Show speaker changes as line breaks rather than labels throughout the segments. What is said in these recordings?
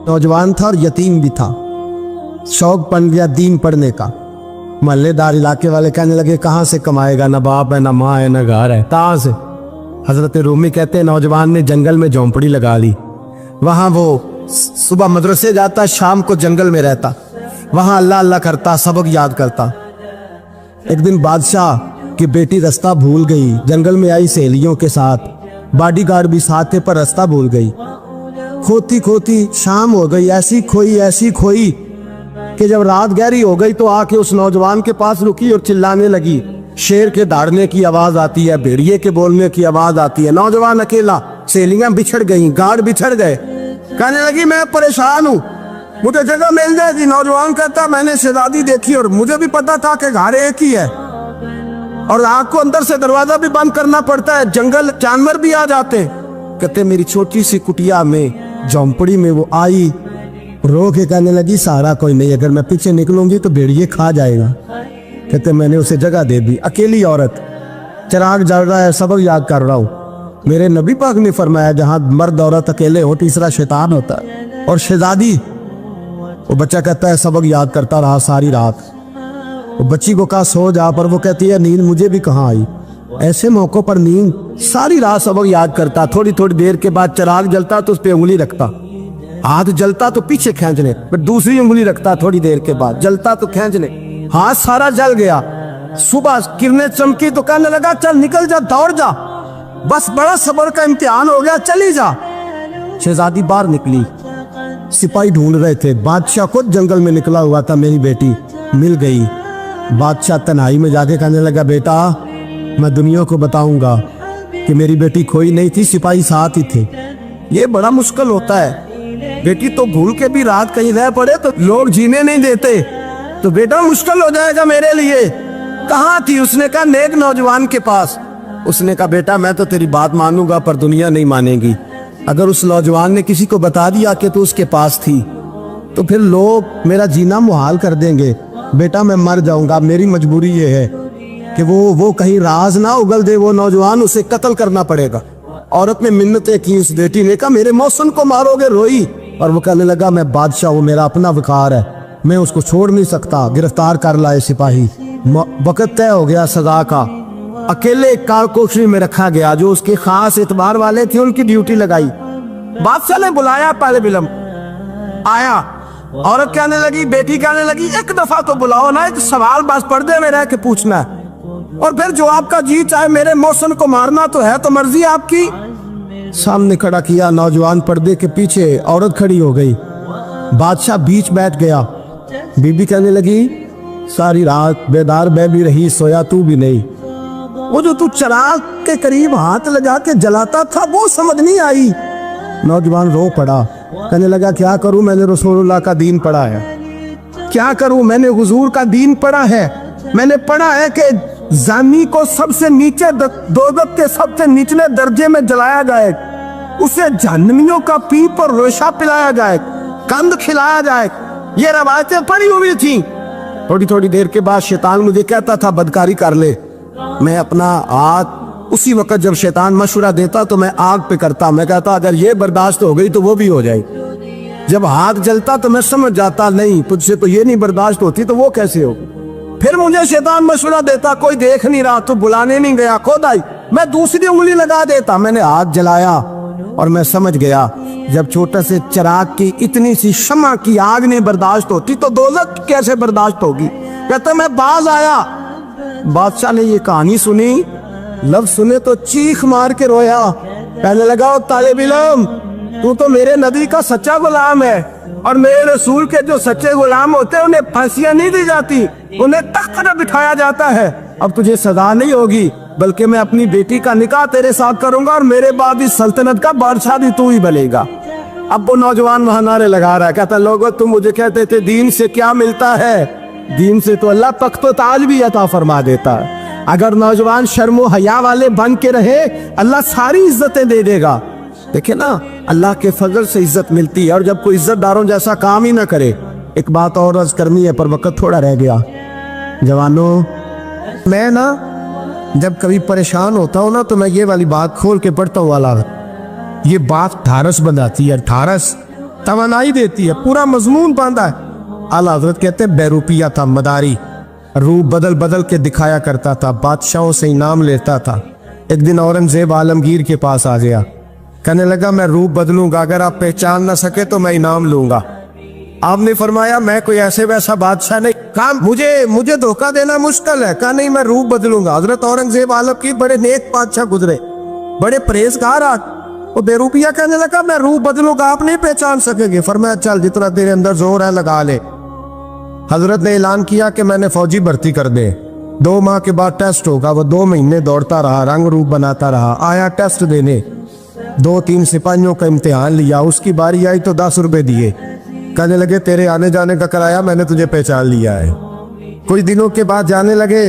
नौजवान था और यतीम भी था। शौक बन गया दीन पढ़ने का। मोहल्लेदार इलाके वाले कहने लगे कहाँ से कमाएगा, ना बाप है ना माँ है ना घर है, कहाँ से। हजरत रूमी कहते हैं नौजवान ने जंगल में झोंपड़ी लगा ली। वहाँ वो सुबह मदरसे जाता, शाम को जंगल में रहता, वहाँ अल्लाह अल्लाह करता, सबक याद करता। एक दिन बादशाह की बेटी रास्ता भूल गई, जंगल में आई सहेलियों के साथ, बॉडीगार्ड भी साथ थे पर रास्ता भूल गई। खोती खोती शाम हो गई, ऐसी खोई कि जब रात गहरी हो गई तो आके उस नौजवान के पास रुकी और चिल्लाने लगी। शेर के दहाड़ने की आवाज आती है, भेड़िए के बोलने की आवाज आती है। नौजवान अकेला, सहेलियां बिछड़ गई, गार्ड बिछड़ गए। कहने लगी मैं परेशान हूँ, मुझे जगह मिल जाएगी। नौजवान कहता मैंने शहजादी देखी और मुझे भी पता था कि घर एक ही है और आग को अंदर से दरवाजा भी बंद करना पड़ता है, जंगल जानवर भी आ जाते। कहते मेरी छोटी सी कुटिया में, झोंपड़ी में वो आई, रो के कहने लगी सहारा कोई नहीं, अगर मैं पीछे निकलूंगी तो भेड़िए खा जाएगा। कहते मैंने उसे जगह दे दी। अकेली औरत, चिराग जल रहा है, सबक याद कर रहा हूँ। मेरे नबी पाक ने फरमाया जहां मर्द औरत अकेले हो तीसरा शैतान होता है। और शहजादी, वो बच्चा कहता है सबक याद करता रहा सारी रात। वो बच्ची को कहा सो जा, पर वो कहती है नींद मुझे भी कहाँ आई। ऐसे मौकों पर नींद, सारी रात सबक याद करता। थोड़ी थोड़ी देर के बाद चिराग जलता तो उस पर उंगली रखता, हाथ जलता तो पीछे खींचने, फिर दूसरी उंगली रखता। थोड़ी देर के बाद जलता तो खींचने, हाथ सारा जल गया। सुबह किरणें चमकी तो कहने लगा चल निकल जा, दौड़ जा, बस बड़ा सब्र का इम्तिहान हो गया, चली जा। शहजादी बाहर निकली, सिपाही ढूंढ रहे थे। बादशाह खुद जंगल में निकला हुआ था, मेरी बेटी मिल गई। बादशाह तन्हाई में जाके कहने लगा बेटा मैं दुनिया को बताऊंगा कि मेरी बेटी खोई नहीं थी, सिपाही साथ ही थे। ये बड़ा मुश्किल होता है, बेटी तो भूल के भी रात कहीं रह पड़े तो लोग जीने नहीं देते, तो बेटा मुश्किल हो जाएगा मेरे लिए। कहाँ थी? उसने कहा नेक नौजवान के पास। उसने कहा बेटा मैं तो तेरी बात मानूंगा पर दुनिया नहीं मानेगी। अगर उस नौजवान ने किसी को बता दिया कि तू उसके पास थी तो फिर लोग मेरा जीना मुहाल कर देंगे। बेटा मैं मर जाऊंगा, मेरी मजबूरी ये है कि वो कहीं राज ना उगल दे वो नौजवान, उसे कत्ल करना पड़ेगा। औरत ने मिन्नतें की, उस बेटी ने कहा मेरे मौसम को मारोगे, रोई। और वो कहने लगा मैं बादशाह, वो मेरा अपना वकार है, मैं उसको छोड़ नहीं सकता। गिरफ्तार कर लाए सिपाही। वक्त तय हो गया सजा का। अकेले कारकोशरी में रखा गया, जो उसके खास एतबार वाले थे उनकी ड्यूटी लगाई। बादशाह ने बुलाया, पहले बिलम आया। औरत कहने लगी, बेटी कहने लगी एक दफा तो बुलाओ ना, एक सवाल बस पर्दे में रह के पूछना है और फिर जो आपका जी चाहे, मेरे मौसम को मारना तो है, तो मर्जी आपकी। सामने खड़ा किया नौजवान, पर्दे के पीछे औरत खड़ी हो गई। बादशाह बीच बैठ गया। बीबी कहने लगी सारी रात बेदार मैं भी रही, सोया तू भी नहीं। वो जो तू चिराग के करीब हाथ लगा के जलाता था वो समझ नहीं आई। नौजवान रो पड़ा, कहने लगा क्या करूं, मैंने रसूलुल्लाह का दीन पढ़ा है, क्या करूं, मैंने हुजूर का दीन पढ़ा है। मैंने पढ़ा है कि जानी को सबसे नीचे दोज़ख के सबसे निचले दर्जे में जलाया जाए, उसे जहन्नमियों का पीप और रेशा पिलाया जाए, कंद खिलाया जाए। ये रवायतें पड़ी हुई थी। थोड़ी थोड़ी देर के बाद शैतान मुझे कहता था बदकारी कर ले। मैं अपना हाथ उसी वक्त जब शैतान मशवरा देता तो मैं आग पे करता। मैं कहता अगर ये बर्दाश्त हो गई तो वो भी हो जाएगी। जब हाथ जलता तो मैं समझ जाता नहीं तुझसे तो ये नहीं बर्दाश्त होती तो वो कैसे हो। फिर मुझे शैतान मशवरा देता कोई देख नहीं रहा तो बुलाने नहीं गया, खुद आई, मैं दूसरी उंगली लगा देता। मैंने हाथ जलाया और मैं समझ गया जब छोटे से चिराग की इतनी सी शमा की आग नहीं बर्दाश्त होती तो दोज़ख कैसे बर्दाश्त होगी। कहता मैं बाज आया। बादशाह ने ये कहानी सुनी, लफ्ज सुने तो चीख मार के रोया। कहने लगा तालिब इल्म तू तो मेरे नबी का सच्चा गुलाम है और मेरे रसूल के जो सच्चे गुलाम होते हैं उन्हें फांसियां नहीं दी जाती, उन्हें तख्त पर बिठाया जाता है। अब तुझे सजा नहीं होगी बल्कि मैं अपनी बेटी का निकाह तेरे साथ करूंगा और मेरे बाद इस सल्तनत का बादशाह भी तू ही बनेगा। अब वो नौजवान वहां नारे लगा रहा है, कहता लोगों तुम मुझे कहते थे दीन से क्या मिलता है, दीन से तो अल्लाह तख्त व ताज भी अता फरमा देता है। अगर नौजवान शर्म व हया वाले बन के रहे अल्लाह सारी इज्जतें दे देगा। देखे ना अल्लाह के फजल से इज्जत मिलती है और जब कोई इज्जतदारों जैसा काम ही ना करे। एक बात और अर्ज करनी है पर वक्त थोड़ा रह गया। जवानों मैं ना जब कभी परेशान होता हूँ ना तो मैं ये वाली बात खोल के पढ़ता हूँ वाला, ये बात ढारस बनाती है। ढारस तवानाई देती है, पूरा मजमून बांधा है। आला हजरत कहते हैं बेरूपिया था, मदारी, रूप बदल बदल के दिखाया करता था, बादशाहों से इनाम लेता था। एक दिन औरंगजेब आलमगीर के पास आ गया, कहने लगा मैं रूप बदलूंगा, अगर आप पहचान ना सके तो मैं इनाम लूंगा। आपने फरमाया मैं कोई ऐसे वैसा बादशाह नहीं, कहा मुझे धोखा देना मुश्किल है, कहा नहीं मैं रूप बदलूंगा। हजरत औरंगजेब आलमगीर बड़े नेक बादशाह गुजरे, बड़े परहेजगार। वो बेरूपिया कहने लगा मैं रूप बदलूंगा, आप नहीं पहचान सकेंगे। फरमाया चल जितना तेरे अंदर जोर है लगा ले। हजरत ने ऐलान किया कि मैंने फौजी भर्ती कर दे, 2 माह के बाद टेस्ट होगा। वो 2 महीने दौड़ता रहा, रंग रूप बनाता रहा, आया टेस्ट देने, 2-3 सिपाहियों का इम्तिहान लिया, उसकी बारी आई तो 10 रुपए दिए, कहने लगे तेरे आने जाने का किराया मैंने तुझे पहचान लिया है। कुछ दिनों के बाद जाने लगे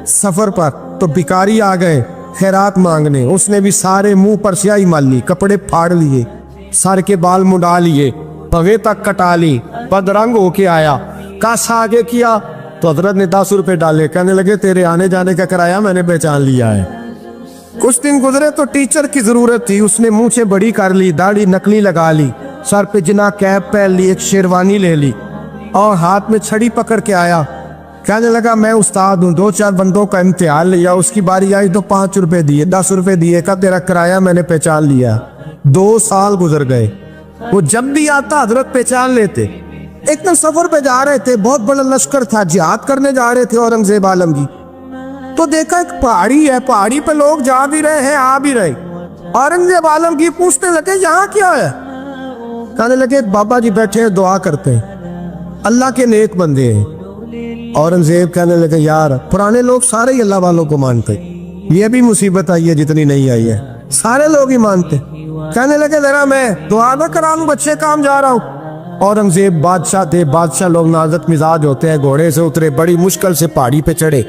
सफर पर, तो भिखारी आ गए खैरात मांगने, उसने भी सारे मुंह पर स्याही मार ली, कपड़े फाड़ लिए, सर के बाल मुंडा लिए, पगे तक कटा ली, बदरंग होके आया, कासा आगे किया तो हजरत ने 10 रुपए डाले, कहने लगे तेरे आने जाने का किराया मैंने पहचान लिया है। कुछ दिन गुजरे तो टीचर की जरूरत थी, उसने मुंह से बड़ी कर ली, दाढ़ी नकली लगा ली, सर पे जना कैप पहन ली, एक शेरवानी ले ली और हाथ में छड़ी पकड़ के आया, कहने लगा मैं उस्ताद हूँ, 2-4 बंदों का इम्तिहान लिया, उसकी बारी आई तो 5 रुपए दिए, 10 रुपए दिए, का तेरा किराया मैंने पहचान लिया। 2 साल गुजर गए, वो जब भी आता हजरत पहचान लेते। एक दिन सफर पे जा रहे थे, बहुत बड़ा लश्कर था, जिहाद करने जा रहे थे औरंगजेब आलमगीर, तो देखा एक पहाड़ी है, पहाड़ी पे लोग जा भी रहे हैं आ भी रहे। औरंगजेब आलमगीर पूछने लगे यहाँ क्या है, कहने लगे बाबा जी बैठे हैं दुआ करते हैं, अल्लाह के नेक बंदे हैं। औरंगजेब कहने लगे यार पुराने लोग सारे ही अल्लाह वालों को मानते, ये भी मुसीबत आई है जितनी नहीं आई है, सारे लोग ही मानते। कहने लगे जरा मैं दुआ न करा लूं, बच्चे काम जा रहा हूँ। औरंगजेब बादशाह थे, बादशाह लोग नाजुक मिजाज होते हैं, घोड़े से उतरे, बड़ी मुश्किल से पहाड़ी पे चढ़े,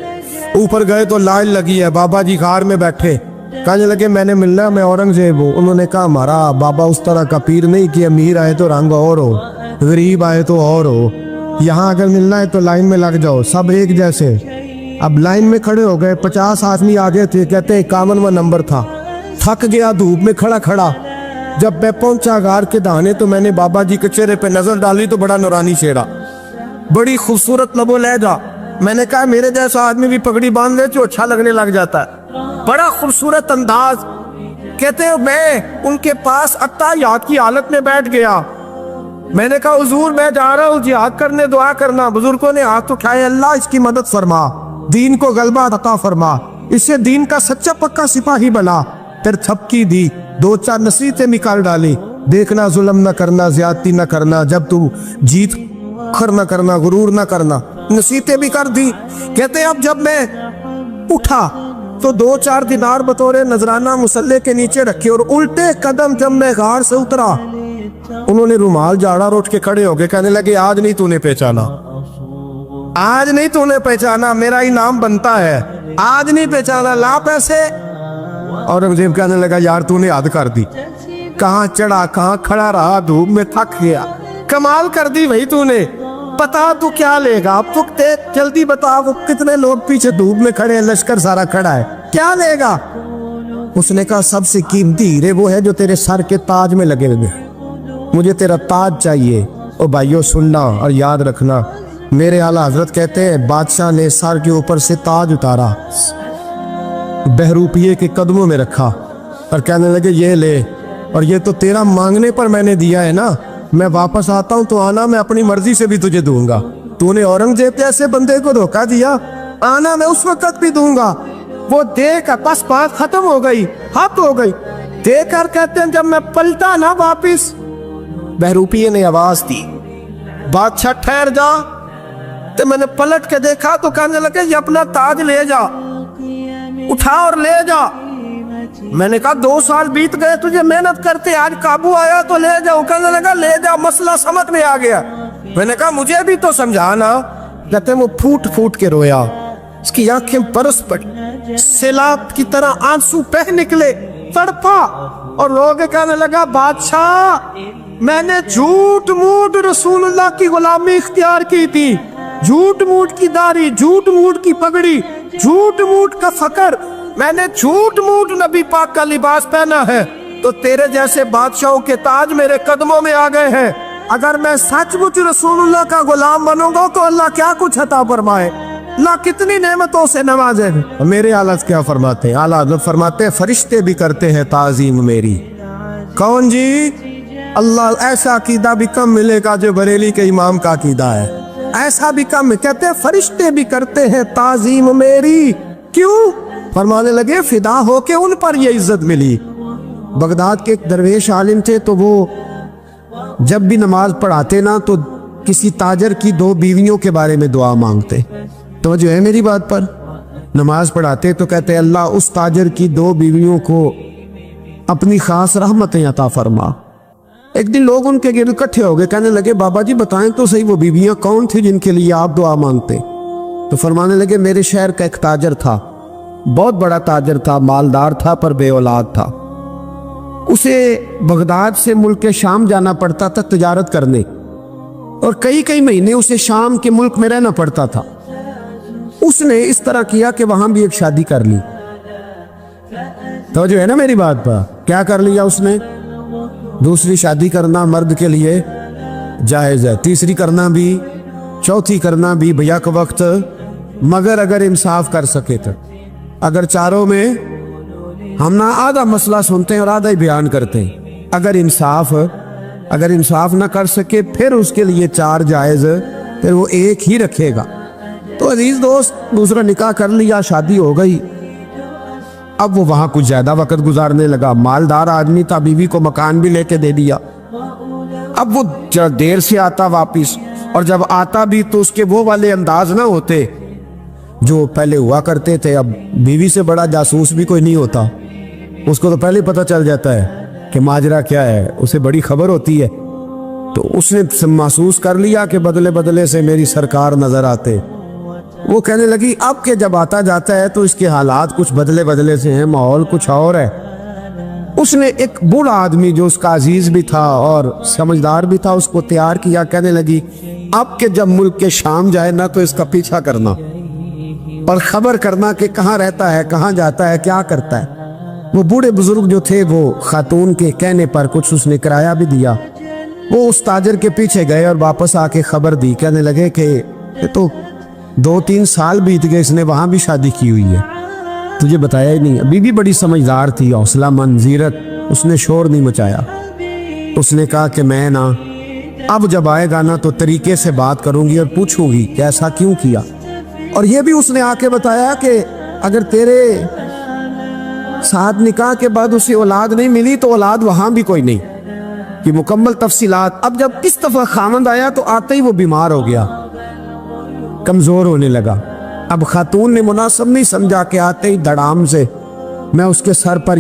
ऊपर गए तो लाइन लगी है, बाबा जी खार में बैठे, कहने लगे मैंने मिलना, मैं औरंगजेब हूँ। उन्होंने कहा हमारा बाबा उस तरह का पीर नहीं कि अमीर आए तो रंग और हो, गरीब आए तो और हो, यहाँ अगर मिलना है तो लाइन में लग जाओ, सब एक जैसे। अब लाइन में खड़े हो गए, 50 आदमी आगे थे, कहते हैं 51वां नंबर था। थक गया धूप में खड़ा खड़ा, जब मैं पहुंचा गार के दाने तो मैंने बाबा जी के चेहरे पे नजर डाली तो बड़ा नूरानी चेहरा, बड़ी खूबसूरत लबो लहजा। मैंने कहा मेरे जैसा आदमी भी पगड़ी बांध ले तो अच्छा लगने लग जाता है, बड़ा खूबसूरत अंदाज। कहते हैं मैं उनके पास अत्ताहियात की हालत में बैठ गया, मैंने कहा हुजूर मैं जा रहा हूँ जिहाद करने, दुआ करना। बुजुर्गों ने हाथ उठाए, अल्लाह इसकी मदद फरमा, दीन को गलबा अता फरमा, इससे दीन का सच्चा पक्का सिपाही बना। फिर थपकी दी, 2-4 नसीहतें निकाल डाली, देखना जुल्म न करना, ज्यादती न करना, जब तू जीत खर न करना, गुरूर न करना, नसीहतें भी कर दी। कहते अब जब मैं उठा तो 2-4 दिनार बतौरे नजराना मुसल्ले के नीचे रखे, और उल्टे कदम जब मैं गार से उतरा उन्होंने रुमाल झाड़ा और उठ के खड़े हो गए, कहने लगे आज नहीं तूने पहचाना, आज नहीं तूने पहचाना, मेरा इनाम बनता है, आज नहीं पहचाना, ला पैसे। औरंगजेब कहने लगा यार तूने हद कर दी, कहाँ चढ़ा कहाँ खड़ा रहा, धूप में थक गया, कमाल कर दी भाई तूने, बता तू क्या लेगा, अब तू जल्दी बता, वो कितने लोग पीछे धूप में खड़े हैं, लश्कर सारा खड़ा है, क्या लेगा। उसने कहा सबसे कीमती हीरे वो है जो तेरे सर के ताज में लगे हुए, मुझे तेरा ताज चाहिए। ओ भाइयों सुनना और याद रखना, मेरे आला हजरत कहते हैं बादशाह ने सर के ऊपर से ताज उतारा, बहरूपिये के कदमों में रखा और कहने लगे ये ले, और ये तो तेरा मांगने पर मैंने दिया है ना, मैं वापस आता हूँ तो आना, मैं अपनी मर्जी से भी तुझे दूंगा। तूने औरंगजेब जैसे बंदे को धोखा दिया, आना मैं उस वक्त भी दूंगा। वो देख बस बात खत्म हो गई, हद हो गई। देखकर कहते हैं जब मैं पलटा ना वापिस, बहरूपिये ने आवाज दी बादशाह ठहर जा, तो मैंने पलट के देखा तो कहने लगे ये अपना ताज ले जा, उठा और ले जा। मैंने कहा 2 साल बीत गए तुझे मेहनत करते, आज काबू आया तो ले जाओ। कहने लगा ले जा, मसला समझ में आ गया। मैंने कहा मुझे भी तो समझाना। कहते वो फूट फूट के रोया, उसकी आंखें बरस पड़ी, सैलाब की तरह आंसू बह निकले, तड़पा और रो के कहने लगा बादशाह मैंने झूठ मूठ रसूलुल्लाह की गुलामी इख्तियार की थी, झूठ मूठ की दाढ़ी, झूठ मूठ की पगड़ी, झूठ मूठ का फकर, मैंने झूठ मूठ नबी पाक का लिबास पहना है, तो तेरे जैसे बादशाहों के ताज मेरे कदमों में आ गए हैं। अगर मैं सचमुच रसूलुल्लाह का गुलाम बनूंगा तो अल्लाह क्या कुछ अता फरमाए, अल्लाह कितनी नेमतों से नवाजे। मेरे हालत क्या फरमाते हैं, आला हज़रत फरमाते हैं फरिश्ते भी करते हैं ताज़ीम मेरी। कौन जी? अल्लाह। ऐसा अकीदा भी कम मिलेगा जो बरेली के इमाम का अकीदा है, ऐसा भी कम। कहते हैं फरिश्ते भी करते हैं ताज़ीम मेरी। क्यों? फरमाने लगे फिदा हो के उन पर ये इज्जत मिली। बगदाद के एक दरवेश आलिम थे, तो वो जब भी नमाज पढ़ाते ना तो किसी ताजर की 2 बीवियों के बारे में दुआ मांगते। तो जो है मेरी बात पर, नमाज पढ़ाते तो कहते अल्लाह उस ताजर की 2 बीवियों को अपनी खास रहमतें अता फरमा। एक दिन लोग उनके गिर्द इकट्ठे हो गए, कहने लगे बाबा जी बताएं तो सही वो बीवियां कौन थी जिनके लिए आप दुआ मांगते। तो फरमाने लगे मेरे शहर का एक ताजर था, बहुत बड़ा ताजर था, मालदार था पर बे औलाद था। उसे बगदाद से मुल्क शाम जाना पड़ता था तिजारत करने, और कई कई महीने उसे शाम के मुल्क में रहना पड़ता था। उसने इस तरह किया कि वहां भी एक शादी कर ली। तो जो है ना मेरी बात पर, क्या कर लिया उसने? दूसरी शादी करना मर्द के लिए जायज़ है, तीसरी करना भी, चौथी करना भी भैया का वक्त, मगर अगर इंसाफ कर सके तो। अगर चारों में हम ना आधा मसला सुनते हैं और आधा ही बयान करते हैं, अगर इंसाफ ना कर सके फिर उसके लिए 4 जायज़, फिर वो एक ही रखेगा। तो अजीज दोस्त, दूसरा निकाह कर लिया, शादी हो गई। अब वो वहां कुछ ज्यादा वक्त गुजारने लगा, मालदार आदमी था, बीवी को मकान भी लेके दे दिया। अब वो जरा देर से आता वापिस, और जब आता भी तो उसके वो वाले अंदाज ना होते जो पहले हुआ करते थे। अब बीवी से बड़ा जासूस भी कोई नहीं होता, उसको तो पहले पता चल जाता है कि माजरा क्या है, उसे बड़ी खबर होती है। तो उसने महसूस कर लिया कि बदले बदले से मेरी सरकार नजर आते। वो कहने लगी अब के जब आता जाता है तो इसके हालात कुछ बदले बदले से हैं, माहौल कुछ और है। उसने एक बूढ़ा आदमी जो उसका अजीज भी था और समझदार भी था उसको तैयार किया। कहने लगी अब के जब मुल्क के शाम जाए ना तो इसका पीछा करना और खबर करना कि कहाँ रहता है, कहाँ जाता है, क्या करता है। वो बूढ़े बुजुर्ग जो थे वो खातून के कहने पर कुछ उसने किराया भी दिया। वो उस ताजर के पीछे गए और वापस आके खबर दी। कहने लगे कि तो 2-3 साल बीत गए, इसने वहां भी शादी की हुई है, तुझे बताया ही नहीं। बीवी बड़ी समझदार थी, हौसला मंद, जीरत, उसने शोर नहीं मचाया। उसने कहा कि मैं ना अब जब आएगा ना तो तरीके से बात करूंगी और पूछूंगी कि ऐसा क्यों किया। और ये भी उसने आके बताया कि अगर तेरे साथ निकाह के बाद उसे औलाद नहीं मिली तो औलाद वहां भी कोई नहीं, कि मुकम्मल तफसीलात। अब जब इस दफा खामंद आया तो आते ही वो बीमार हो गया, कमजोर होने लगा। अब खातून ने मुनासिब नहीं समझा कि आते ही धड़ाम से मैं उसके सर पर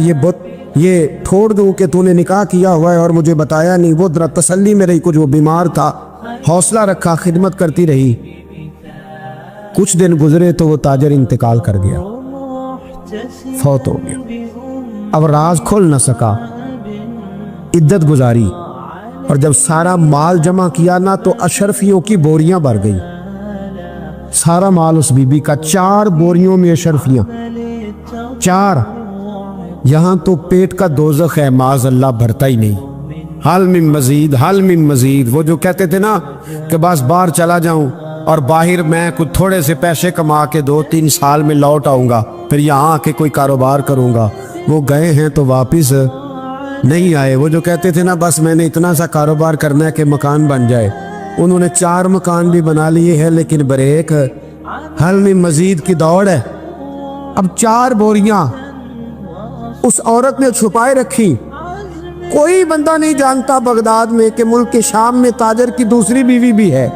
ये ठोड़ दूं कि तूने निकाह किया हुआ है और मुझे बताया नहीं। वो जरा तसल्ली में रही, कुछ वो बीमार था, हौसला रखा, खिदमत करती रही। कुछ दिन गुजरे तो वो ताजर इंतकाल कर गया, फौत हो गया। अब राज खोल न सका, इद्दत गुजारी, और जब सारा माल जमा किया ना तो अशरफियों की बोरियां भर गई। सारा माल उस बीबी का, 4 बोरियों में अशरफियां, 4। यहां तो पेट का दोज़ख है, माज़ अल्लाह भरता ही नहीं। हाल मिन मजीद, हाल मिन मजीद। वो जो कहते थे ना कि बस बाहर चला जाऊं और बाहर मैं कुछ थोड़े से पैसे कमा के 2-3 साल में लौट आऊंगा, फिर यहाँ आके कोई कारोबार करूंगा, वो गए हैं तो वापिस नहीं आए। वो जो कहते थे ना बस मैंने इतना सा कारोबार करना है कि मकान बन जाए, उन्होंने 4 मकान भी बना लिए हैं, लेकिन बरेक हल में मजीद की दौड़ है। अब 4 बोरियां उस औरत ने छुपाए रखी। कोई बंदा नहीं जानता बगदाद में कि मुल्क के शाम में ताजर की दूसरी बीवी भी है।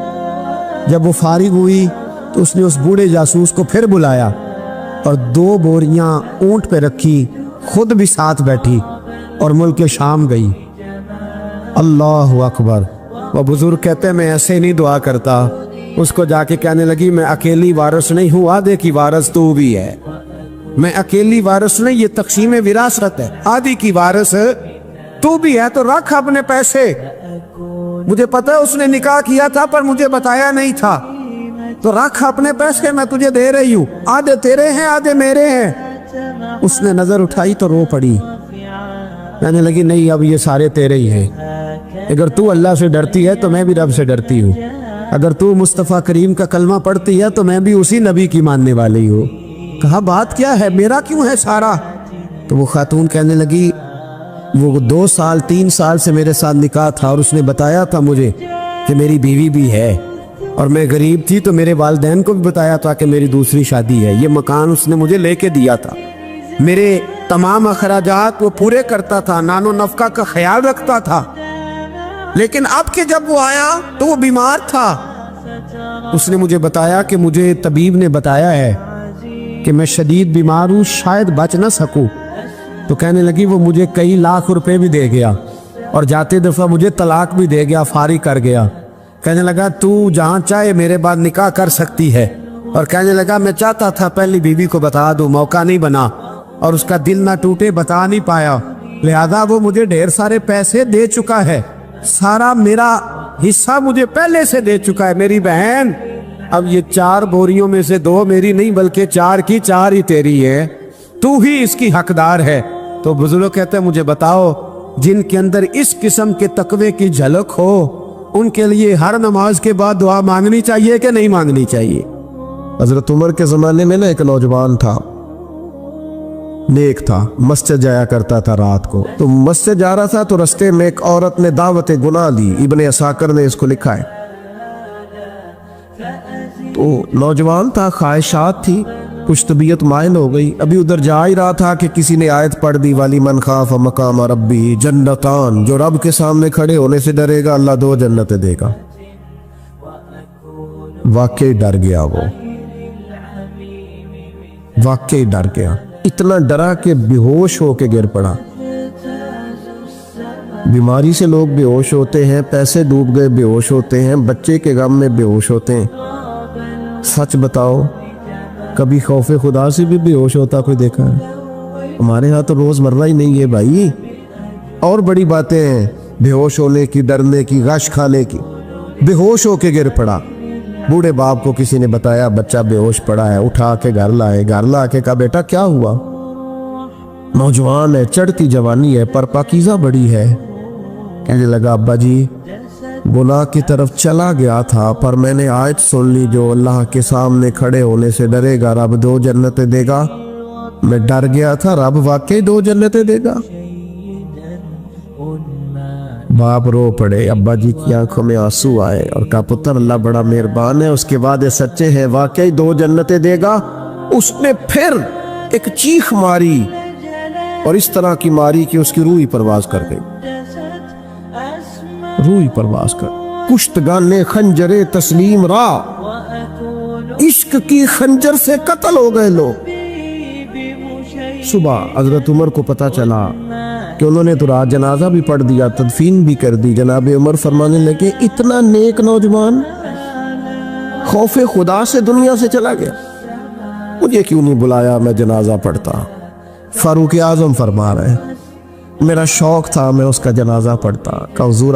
जब वो फारिग हुई तो उसने उस बूढ़े जासूस को फिर बुलाया और 2 बोरियां ऊंट पे रखी, खुद भी साथ बैठी और मुल्क के शाम गई। अल्लाह अकबर। वो बुजुर्ग कहते हैं मैं ऐसे नहीं दुआ करता। उसको जाके कहने लगी मैं अकेली वारिस नहीं हूँ, आधे की वारिस तू भी है। मैं अकेली वारिस नहीं, ये तक़सीम विरासत है, आधी की वारिस तू भी है। तो रख अपने पैसे, मुझे पता है उसने निकाह किया था पर मुझे बताया नहीं था, तो रख अपने पैसे, मैं तुझे दे रही हूँ, आधे तेरे हैं आधे मेरे हैं। उसने नजर उठाई तो रो पड़ी, कहने लगी नहीं अब ये सारे तेरे ही हैं। अगर तू अल्लाह से डरती है तो मैं भी रब से डरती हूँ, अगर तू मुस्तफ़ा करीम का कलमा पढ़ती है तो मैं भी उसी नबी की मानने वाली हूँ। कहा बात क्या है, मेरा क्यों है सारा? तो वो खातून कहने लगी वो 2 साल 3 साल से मेरे साथ निकाह था और उसने बताया था मुझे कि मेरी बीवी भी है, और मैं गरीब थी तो मेरे वालिदैन को भी बताया था कि मेरी दूसरी शादी है। ये मकान उसने मुझे लेके दिया था, मेरे तमाम अखराजात वो पूरे करता था, नानो नफका का ख्याल रखता था। लेकिन अब के जब वो आया तो वो बीमार था। उसने मुझे बताया कि मुझे तबीब ने बताया है कि मैं शदीद बीमार हूँ, शायद बच ना सकूँ। तो कहने लगी वो मुझे कई लाख रुपए भी दे गया और जाते दफ़ा मुझे तलाक भी दे गया, फारिग कर गया। कहने लगा तू जहाँ चाहे मेरे बाद निकाह कर सकती है। और कहने लगा मैं चाहता था पहली बीवी को बता दूँ, मौका नहीं बना और उसका दिल ना टूटे, बता नहीं पाया, लिहाजा वो मुझे ढेर सारे पैसे दे चुका है, सारा मेरा हिस्सा मुझे पहले से दे चुका है। मेरी बहन अब ये 4 बोरियों में से 2 मेरी नहीं बल्कि 4 की 4 ही तेरी है, तू ही इसकी हकदार है। तो बुजुर्ग कहते हैं मुझे बताओ जिनके अंदर इस किस्म के तकवे की झलक हो उनके लिए हर नमाज के बाद दुआ मांगनी चाहिए कि नहीं मांगनी चाहिए? हजरत उमर के ज़माने में ना एक नौजवान था, नेक था, मस्जिद जाया करता था रात को। तो मस्जिद जा रहा था तो रास्ते में एक औरत ने दावत गुनाह दी, इब्ने असाकर ने इसको लिखा है। तो नौजवान था, ख्वाहिशात थी, कुछ तबीयत माइल हो गई। अभी उधर जा ही रहा था कि किसी ने आयत पढ़ दी, वाली मन खाफ मकाम रब्बी जन्नतान, जो रब के सामने खड़े होने से डरेगा अल्लाह 2 जन्नतें देगा। वाकई डर गया वो, वाकई डर गया, इतना डरा कि बेहोश होके गिर पड़ा। बीमारी से लोग बेहोश होते हैं, पैसे डूब गए बेहोश होते हैं, बच्चे के गम में बेहोश होते हैं। सच बताओ कभी खौफे खुदा से भी बेहोश होता कोई देखा है? हमारे यहाँ तो रोजमर्रा ही नहीं है भाई। और बड़ी बातें हैं बेहोश होने की, डरने की, गश खाने की। बेहोश होके गिर पड़ा, बूढ़े बाप को किसी ने बताया बच्चा बेहोश पड़ा है, उठा के घर लाए, घर ला के कहा बेटा क्या हुआ? नौजवान है, चढ़ती जवानी है, पर पाकीज़ा बड़ी है। कहने लगा अब्बा जी गुनाह की तरफ चला गया था, पर मैंने आयत सुन ली जो अल्लाह के सामने खड़े होने से डरेगा रब 2 जन्नतें देगा। मैं डर गया था, रब वाकई 2 जन्नतें देगा। बाप रो पड़े, अब्बा जी की आंखों में आंसू आए और कहा पुत्र अल्लाह बड़ा मेहरबान है, उसके बाद ये सच्चे हैं, वाकई 2 जन्नतें देगा। उसने फिर एक चीख मारी और इस तरह की मारी कि उसकी रूह ही परवाज कर गई, रूह ही परवाज कर। कुश्तगाने खंजरे तस्लीम रा, इश्क की खंजर से कत्ल हो गए लोग। सुबह हजरत उमर को पता चला कि उन्होंने तो रात जनाजा भी पढ़ दिया, तदफीन भी कर दी। जनाब उमर फरमाने लगे इतना नेक नौजवान खौफे खुदा से दुनिया से चला गया, मुझे क्यों नहीं बुलाया, मैं जनाजा पढ़ता। फारूक आजम फरमा रहे मेरा शौक था मैं उसका जनाजा पढ़ता। का हुजूर